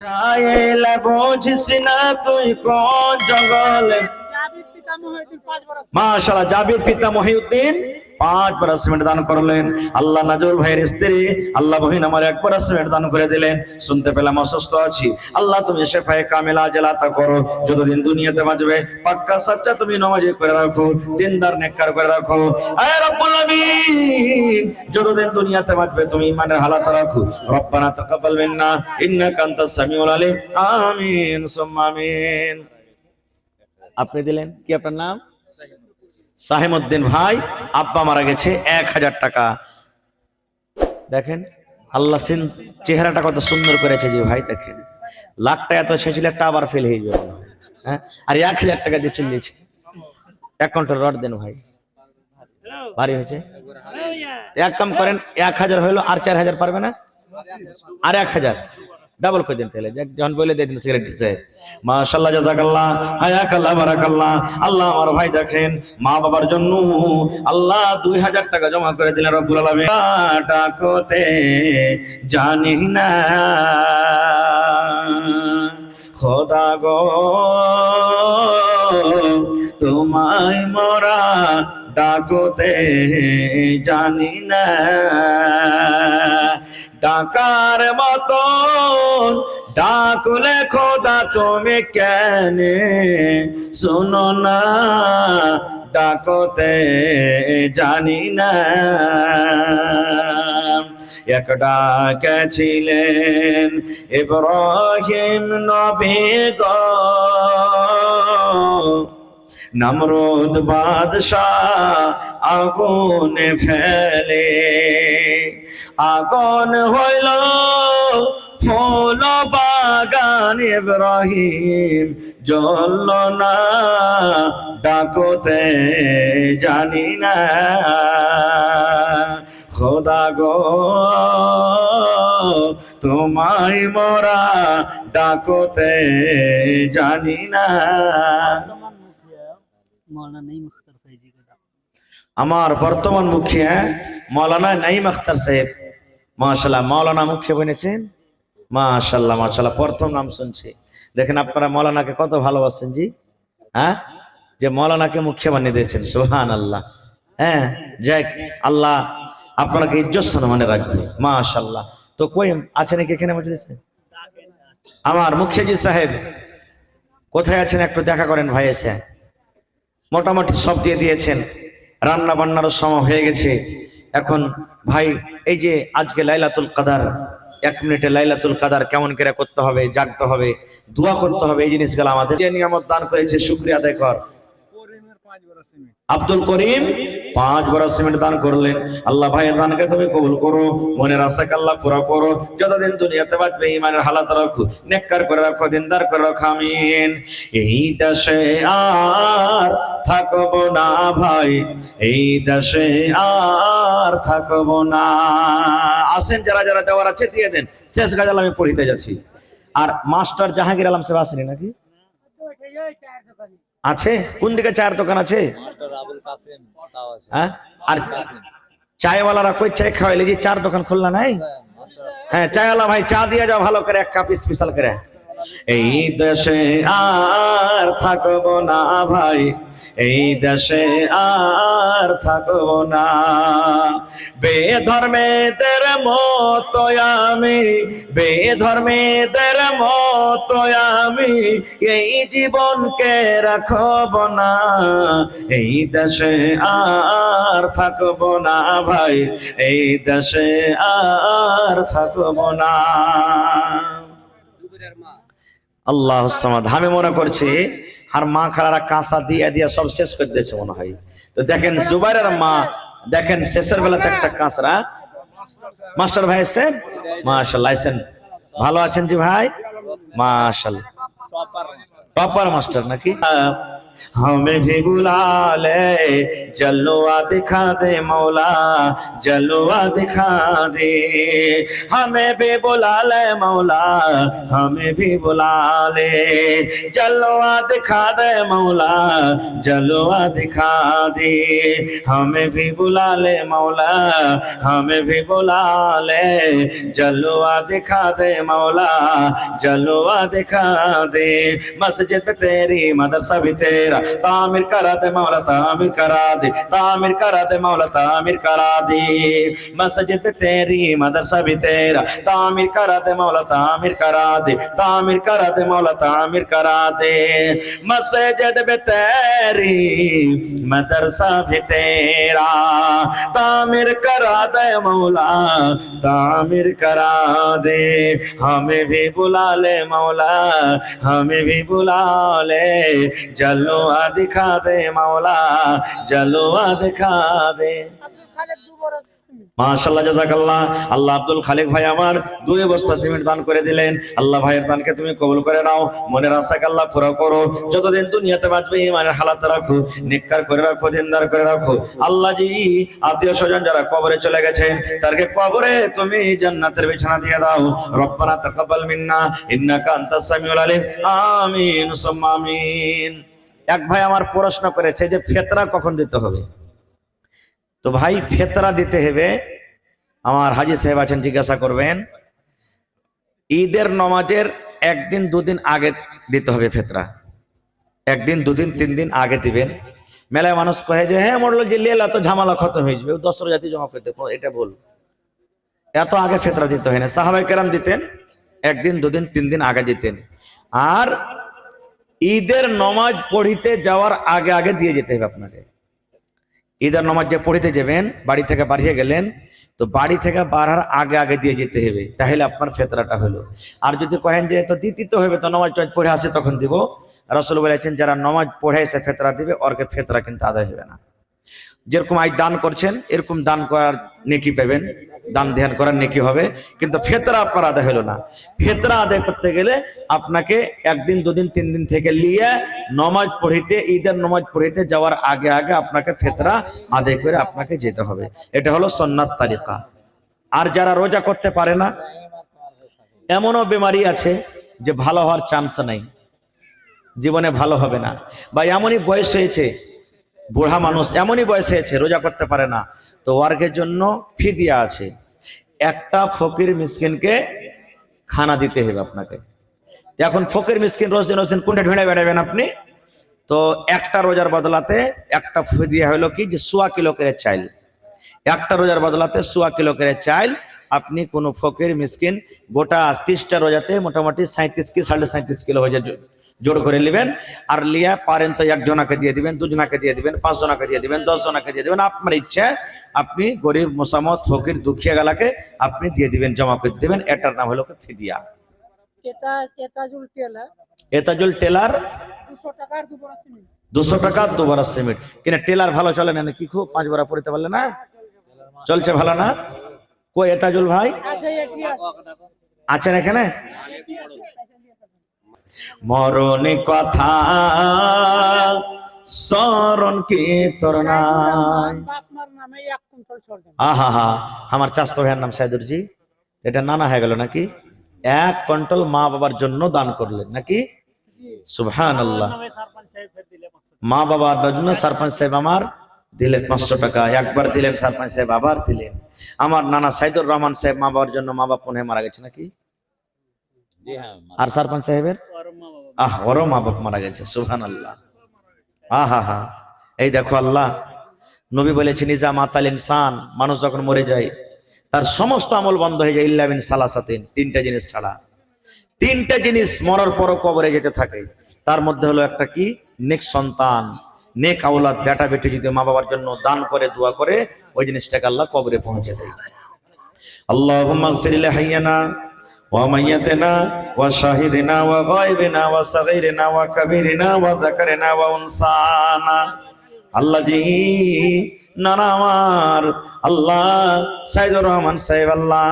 চাইলে বুঝিস না তুই কোন জঙ্গলে। মাশাআল্লাহ, জাবির পিতা মহিউদ্দিন 5 বার সিমেন্ট দান করলেন। আল্লাহ নাজুল ভাইয়ের স্ত্রী আল্লাহ বহিন আমার 1 বার সিমেন্ট দান করে দিলেন। শুনতে পেলাম অসুস্থ আছি, আল্লাহ তুমি শেফায়ে কামিলা আজলাতা করো। যতদিন দুনিয়াতে বাঁচবে পাক্কা সাচ্চা তুমি নামাজি করে রাখো, দিনদার নেককার করে রাখো। আয় রব্বুল আমিন, যতদিন দুনিয়াতে বাঁচবে তুমি ইমানের হালাত রাখো। রব্বানা তাকাব্বাল মিন্না ইন্নাকা আনতাস সামিউল আলিম। আমিন সুম্মা আমিন। আপনি দিলেন কি? আপনার নাম? সাহেমউদ্দিন ভাই। আব্বা মারা গেছে, 1000 টাকা। দেখেন আল্লাহ চেহারাটা কত সুন্দর করেছে যে ভাই। দেখেন লাখটা এত ছেছিল, একটা আবার ফেল হয়ে যাবে। হ্যাঁ, আর 1000 টাকা দিয়ে চলিয়েছে। অ্যাকাউন্টে রড দেন ভাই, ভারী হয়েছে। এক কাম করেন, 1000 হইলো, আর 4000 পারবে না? আর 1000 ডাবল করে দেন তাহলে, যখন বলে দিয়ে দিন সেক্রেটারি সাহেব। মাশাআল্লাহ, জাযাকাল্লাহ, হায়াকাল্লাহ, বারাকাল্লাহ। আল্লাহ আমার ভাই দেখেন মা বাবার জন্য আল্লাহ 2000 টাকা জমা করে দিলেন রব্বুল আলামিন। ডাকতে জানি না খোদা গো তোমায় মোরা ডাকতে জানি না, ডাকার মতন ডাকলে খোদা তুমি কেন শোনো না, ডাকতে জানি না। এক ডাকেছিলেন ইব্রাহিম নবী গো, নমরুদ বাদশাহ আগুনে ফেলে। আগুন হইল ফুল বাগান, ইব্রাহিম জ্বলল না, ডাকতে জানি না খোদা গো তোমায় মোরা ডাকতে জানি না। আমার বর্তমান মুখিয়া মৌলানা নাঈম আখতার সাহেব। মাশাআল্লাহ, মৌলানা মুখিয়া বনেছেন। মাশাআল্লাহ মাশাআল্লাহ, প্রথম নাম শুনছি। দেখেন আপনারা মৌলানাকে কত ভালোবাসেন জি। হ্যাঁ, যে মৌলানাকে মুখিয়া বানিয়ে দিয়েছেন, সুবহানাল্লাহ। হ্যাঁ, যাক আল্লাহ আপনাকে ইজ্জত সম্মানে রাখবে। মাশাআল্লাহ। তো কই আছে নাকি এখানে মজলিসে? আমার মুখিয়াজি সাহেব কোথায় আছেন? একটু দেখা করেন ভাই। এসে মোটামুটি সব দিয়ে দিয়েছেন, রান্না বান্নারও সময় হয়ে গেছে। এখন ভাই এই যে আজকে লাইলাতুল কদর, 1 মিনিটে লাইলাতুল কদর কেমন করে করতে হবে, জাগতে হবে, দোয়া করতে হবে, এই জিনিসগুলো আমাদের যে নিয়ামত দান করেছে শুকরিয়া আদায় কর। আব্দুল করিম 5 বড় সিমেন্ট দান করলেন। আল্লাহ ভাইয়ের দানকে তুমি কবুল করো, মনের আশাকে আল্লাহ পুরা করো। যতদিন দুনিয়াতে বাঁচবে ইমানের হালাত রাখো, নেককার করে রাখো, দিনদার করে রাখো। আমিন। এই দেশে আর থাকবো না ভাই, এই দেশে আর থাকবো না। আসেন যারা যারা দেওয়ার আছে দিয়ে দেন। শেষ গাজাল আমি পড়িতে যাচ্ছি। আর মাস্টার জাহাঙ্গীর আলম সাহেব আসেনি নাকি? আছে? কোন দিকে চায়ের দোকান আছে? হ্যাঁ, আর চায়ওয়ালারা কই চায় খাওয়াইলে যে 4 দোকান খোলা নাই? হ্যাঁ, চায়ওয়ালা ভাই চা দিয়ে যাও ভালো করে, 1 কাপ স্পেশাল করে। এই দেশে আর থাকবো না ভাই, এই দেশে আর থাকবো না। বেধর্মেদের মতো আমি, বেধর্মেদের মতো আমি এই জীবনকে রাখবো না। এই দেশে আর থাকবো না ভাই, এই দেশে আর থাকবো না। আল্লাহ সামাদ। আমি মনে করছি আর মা খালারা কাঁচা দিয়ে দিয়ে সব শেষ করে দিয়েছে মনে হয়। তো দেখেন জুবাইরের মা, দেখেন শেষের বেলাতে একটা কাঁচরা। মাস্টার ভাই এসেছেন? মাশাআল্লাহ আছেন, ভালো আছেন জি ভাই? মাশাআল্লাহ, টপার মাস্টার নাকি? हमें भी बुला ले, जलवा दिखा दे मौला, जलवा दिखा दे। हमें भी बुला ले मौला, हमें भी बुला ले, जलवा दिखा दे मौला, जलवा दिखा दे। हमें भी बुला ले मौला, हमें भी बुला ले, जलवा दिखा दे मौला, जलवा दिखा दे। मस्जिद पे तेरी, मदरसा भी तेरा, तामीर करा दे मौला, तामीर करा दे, तामीर करा दे मौला, तामीर करा दे। मस्जिद पे तेरी, मदरसा भी तेरा, तामीर करा दे मौला, तामीर करा दे, तामीर करा दे मौला, तामीर करा दे। मस्जिद पे तेरी, मदरसा भी तेरा, तामीर करा दे मौला, तामीर करा दे। हमें भी बुला ले मौला, हमें भी बुला ले, जलवा दिखा दे मौला, जलवा दिखा दे। মাশাআল্লাহ, জাযাকাল্লাহ। আল্লাহ আব্দুল খালেক ভাই আমার 2 বস্তা সিমেন্ট দান করে দিলেন। আল্লাহ ভাইয়ের দানকে তুমি কবুল করে নাও, মনের আশাকে আল্লাহ পুরো করো। যতদিন দুনিয়াতে বাঁচবে ইমানের হালাত রাখো, নেককার করে রাখো, দিনদার করে রাখো। আল্লাহ জি আত্মীয় স্বজন যারা কবরে চলে গেছেন তাদেরকে কবরে তুমি জান্নাতের বিছানা দিয়ে দাও। রব্বানা তাকাব্বাল মিন্না ইন্নাকা আনতাস সামিউল আলিম। আমিন সুম্মা আমিন। এক ভাই আমার প্রশ্ন করেছে যে ফিতরা কখন দিতে হবে। তো ভাই ফিতরা দিতে হবে, আমার হাজী সাহেব আছেন, জিজ্ঞাসা করবেন। ঈদের নামাজের 1 দিন 2 দিন আগে দিতে হবে ফিতরা। 1 দিন 2 দিন 3 দিন আগে দিবেন। মেলায় মানুষ কহে যে হ্যাঁ মরল যে লেলা তো ঝামেলা খতম হয়ে যাবে, 10 জাতি জমা করতে, এটা বল। এত আগে ফিতরা দিতে হয় না। সাহাবায়ে কেরাম দিতেন 1 দিন 2 দিন 3 দিন আগে দিতেন। আর ঈদের নামাজ পড়িতে যাওয়ার আগে আগে দিয়ে যেতে হবে আপনাকে। ঈদের নামাজ যে পড়িতে যাবেন, বাড়ি থেকে বাড়িয়ে গেলেন, তো বাড়ি থেকে বাড়ার আগে আগে দিয়ে যেতে হবে, তাহলে আপনার ফিতরাটা হলো। আর যদি কহেন যে তো দিতে হবে, তো নামাজ পড়ে আসে তখন দিব, রাসূল বলেছেন যারা নামাজ পড়ে এসে ফিতরা দিবে ওরকে ফিতরা কিন্তু আদায় হবে না। যেরকম আজ দান করছেন এরকম দান করার নেকি পাবেন, দান ধ্যান করার নেকি হবে, কিন্তু ফিতরা আপনার আদায় হলো না। ফিতরা আদায় করতে গেলে আপনাকে 1 দিন 2 দিন 3 দিন থেকে নিয়ে নামাজ পড়িতে, ঈদের নামাজ পড়িতে যাওয়ার আগে আগে আপনাকে ফিতরা আদায় করে আপনাকে যেতে হবে। এটা হলো সুন্নাত তারিকা। আর যারা রোজা করতে পারে না, এমনও বেমারি আছে যে ভালো হওয়ার চান্স নাই, জীবনে ভালো হবে না, বা এমনই বয়স হয়েছে, বুড়া মানুষ এমনই বয়স হয়েছে রোজা করতে পারে না, তো ওয়ার্গের জন্য ফিদিয়া আছে। একটা ফকির মিসকিনকে খানা দিতে হবে আপনাকে। এখন ফকির মিসকিন রোজ দিন কোনটা ঢুঁড়ে বেড়াবেন আপনি, তো একটা রোজার বদলাতে একটা ফিদিয়া হলো কি যে 1.25 কিলো করে চাইল। একটা রোজার বদলাতে 1.25 কিলো করে চাইল আপনি কোন ফকির মিসকিন গোটা 30টা রোজাতে মোটামুটি 37 কি 37.5 কিলো হয়ে জোর করে নেবেন। আর লিয়া পারেন তো 1 জনাকে দিয়ে দিবেন, 2 জনাকে দিয়ে দিবেন, 5 জনাকে দিয়ে দিবেন, 10 জনাকে দিয়ে দিবেন, আপনার ইচ্ছা। আপনি গরিব মোসামত ফকির দুঃখিয়া গালাকে আপনি দিয়ে দিবেন, জমা করে দিবেন। এটার নাম হলো ফিদিয়া। এতাজুল টেলার 200 টাকা 2 বড়া সিমেন্ট কিনা। টেলার ভালো চলে না কি, খুব 5 বড়া পড়তে পারলে না চলছে ভালো না? কই এতাজুল ভাই আছেন এখানে? মরণে কথা স্মরণ কি তোর নাই। আহা হা, আমার চাচতো ভাইয়ের নাম সাইদুরজি, এটা নানা হয়ে গেল নাকি? 1 কুইন্টাল মা বাবার জন্য দান করলেন নাকি? সুবহানাল্লাহ। মা বাবার জন্য সরপঞ্চ সাহেব আমার দিলেন 500 টাকা, একবার দিলেন সরপঞ্চ সাহেব, আবার দিলেন। আমার নানা সাইদুর রহমান সাহেব মা বাবার জন্য, মা বাপ মনে মারা গেছে নাকি? আর সরপঞ্চ সাহেবের ওরও মা বাপ মারা গেছে। সুবহানাল্লাহ। আহা হা, এই দেখো আল্লাহ নবী বলেছেন ইজা মাতাল ইনসান, মানুষ যখন মরে যায় তার সমস্ত আমল বন্ধ হয়ে যায় ইল্লা মিন সালাসাতিন, 3টা জিনিস ছাড়া। 3টা জিনিস মরার পরও কবরে যেতে থাকে। তার মধ্যে হলো একটা কি, নেক সন্তান, নেক আওলাদ, বেটা বেটি যদি মা বাবার জন্য দান করে দোয়া করে, ওই জিনিসটাকে আল্লাহ কবরে পৌঁছে দেয়। আল্লাহুম্মা গফির লিহাইয়িনা ওয়া মাইয়াতিনা ওয়া শাহিদিনা ওয়া গায়বিনা ওয়া সাগীরিনা ওয়া কাবীরিনা ওয়া যাকারিনা ওয়া উনসানা। আল্লাহ জি নানা আমার আল্লাহ সাইদুর রহমান সাহেব, আল্লাহ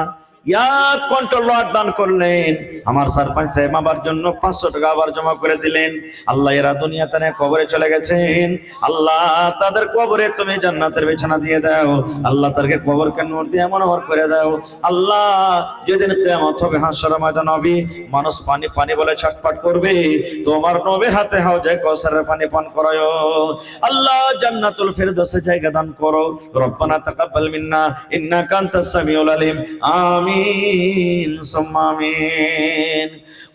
এক কন্ট্রোল লট দান করলেন। আমার সারপঞ্চ সাহেব আমার জন্য 500 টাকা আবার জমা করে দিলেন। আল্লাহ এরা দুনিয়াতে না কবরে চলে গেছেন, আল্লাহ তাদের কবরে তুমি জান্নাতের বিছানা দিয়ে দাও। আল্লাহ তাদেরকে কবরকে নূর দিয়ে মনোহর করে দাও। আল্লাহ যেদিন কিয়ামত হবে, হাসরের ময়দান হবে, মানুষ পানি পানি বলে ছটফট করবে, তোমার নবীর হাতে হাওজে কাউসারের পানি পান করায়। আল্লাহ জান্নাতুল ফিরদৌসে জায়গা দান করো। রব্বানা তাকাব্বাল মিন্না ইন্নাকা আনতাস সামিউল আলিম। আমিন সুম্মা আমিন।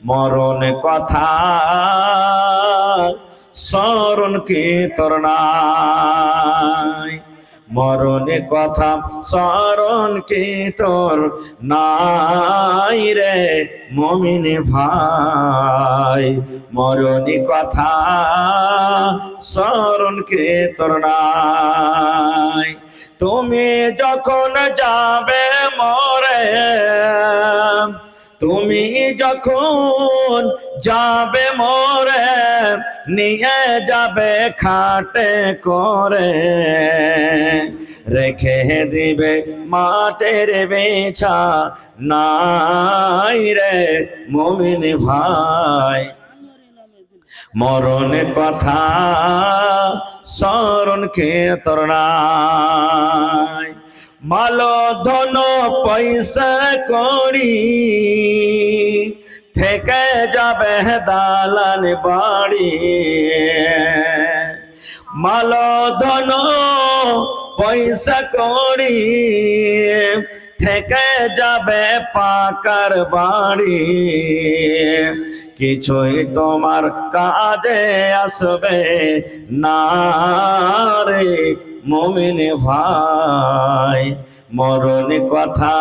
মরণ কথা স্মরণ কি তোর নাই, মরণ কথা স্মরণ কি তোর নাই রে মুমিন ভাই, মরণ কথা স্মরণ কি তোর নাই। তুমি যখন যাবে মরে, তুমি যখন যাবে মরে, নিয়ে যাবে খাটে করে, রেখে দিবে মাটির বিছা নাই রে মুমিন ভাই, মরণ কথা স্মরণ কে তোর নাই। মাল ধন পয়সা করি থেকে যাবে দালান বাড়ি, মাল ধন পয়সা করি থেকে যাবে পাকার বাড়ি, কিছুই তোমার কাজে আসবে না রে মুমিন ভাই, মরণ কথা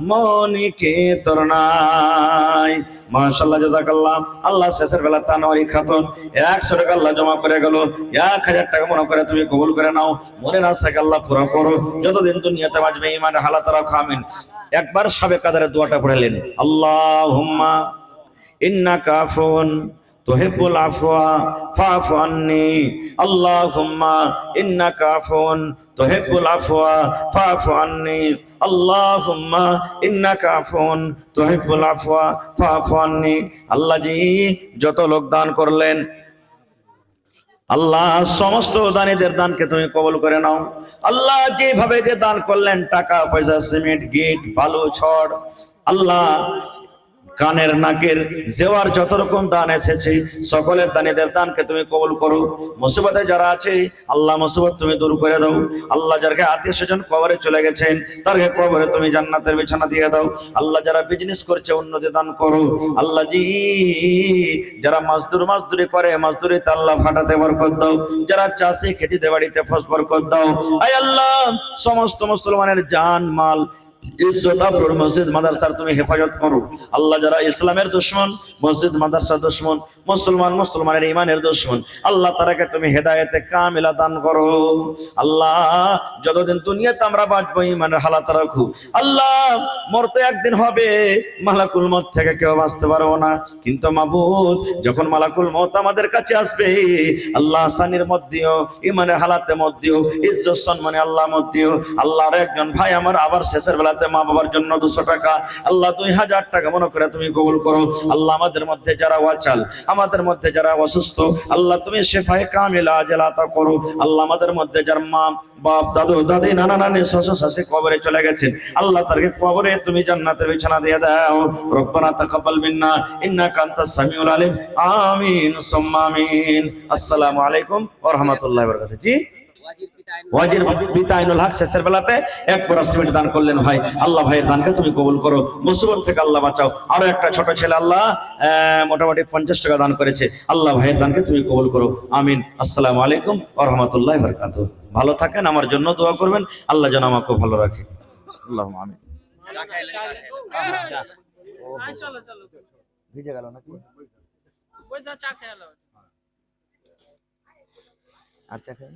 মনিকে তোর নাই। মাশাআল্লাহ, জাযাকাল্লাহ। আল্লাহ শেষের বেলা তানওয়ারি খাতুন 100 টাকা আল্লাহ জমা করে গেল। 1000 টাকা মনে করে তুমি কবুল করে নাও। মনের আশাকে আল্লাহ পুরো করো। যতদিন দুনিয়াতে বাঁচবে ঈমানের হালাত রাখো, আমিন। একবার সবে কাদারের দোয়াটা পড়লেন, আল্লাহুম্মা ইন্নাকা আফুন তুহিব্বুল আফওয়া ফাআফু আন্নি, আল্লাহুম্মা ইন্নাকা আফুন তুহিব্বুল আফওয়া ফাআফু আন্নি, আল্লাহুম্মা ইন্নাকা আফুন তুহিব্বুল আফওয়া ফাআফু আন্নি। আল্লাহ জি যত লোক দান করলেন, আল্লাহ সমস্ত দানীদের দানকে তুমি কবুল করে নাও। আল্লাহ যেভাবে যে দান করলেন, টাকা পয়সা, সিমেন্ট, গিট, বালু, ছড়, আল্লাহ কানের নাকের জেওয়ার যত রকম দান এসেছে, সকলের দানীদের দানকে তুমি কবুল করো। মুসিবতে যারা আছে আল্লাহ মুসিবত তুমি দূর করে দাও। আল্লাহ যারা আত্মীয় স্বজন কবরে চলে গেছেন, তারকে কবরে তুমি জান্নাতের বিছানা দিয়ে দাও। আল্লাহ যারা বিজনেস করছে উন্নতি দান করো। আল্লাহ জি যারা মাছদুরি করে, মাছদুরিতে আল্লাহ ফাটাতে বরকত দাও। যারা চাষি খেতিতে বাড়িতে বরকত দাও। আয় আল্লাহ সমস্ত মুসলমানের জান মাল ইজ্জত আবরুর মসজিদ মাদ্রাসার তুমি হেফাজত করো। আল্লাহ যারা ইসলামের দুশমন, মসজিদ মাদ্রাসার দুশমন, মুসলমানের ইমানের দুশমন, আল্লাহ তারাকে তুমি হেদায়েতে কামিলা দান করো। আল্লাহ যতদিন দুনিয়াতে আমরা বাঁচবো ইমানের হালাত রাখো। আল্লাহ মরতে একদিন হবে, মালাকুল মউত থেকে কেউ বাঁচতে পারবো না, কিন্তু মাবুদ যখন মালাকুল মউত আমাদের কাছে আসবে, আল্লাহ সানির মধ্যেও, ইমানের হালাতে মধ্যেও, ইজ্জত সম্মানে আল্লাহ মধ্যেও, আল্লাহর একজন ভাই আমার আবার শেষের বেলা মা বাবার জন্য 200 টাকা, আল্লাহ 2000 টাকা মনে করে তুমি কবুল করো। আল্লাহ আমাদের মধ্যে যারা ওয়াচাল, আমাদের মধ্যে যারা অসুস্থ, আল্লাহ তুমি শেফায়ে কামিলা আজল আতা করো। আল্লাহ আমাদের মধ্যে যার মা বাপ দাদু দাদি নানা নানি শ্বশুর শাশুড়ি কবরে চলে গেছেন, আল্লাহ তাদেরকে কবরে তুমি জান্নাতের বিছানা দিয়ে দাও। রব্বানা তাকাব্বাল মিন্না ইন্নাকা আনতাস সামিউল আলিম। আমিন সুম্মা আমিন। আসসালামু আলাইকুম ওয়া রাহমাতুল্লাহি ওয়া বারাকাতুহু। জি ওয়াজির পিতা আইনুল হক শেষের বেলাতে 1 বড় সিমেন্ট দান করলেন ভাই। আল্লাহ ভাইয়ের দানকে তুমি কবুল করো, মুসিবত থেকে আল্লাহ বাঁচাও। আরো একটা ছোট ছেলে আল্লাহ মোটামুটি 50 টাকা দান করেছে, আল্লাহ ভাইয়ের দানকে তুমি কবুল করো, আমিন। আসসালামু আলাইকুম ওয়া রাহমাতুল্লাহি ওয়া বারাকাতুহু। ভালো থাকেন, আমার জন্য দোয়া করবেন, আল্লাহ যেন আমাকে ভালো রাখে। আল্লাহুম্মা আমিন। চলো চলো ভিজে গেল নাকি? ওই যা চা খেয়ে নাও। আচ্ছা খেয়ে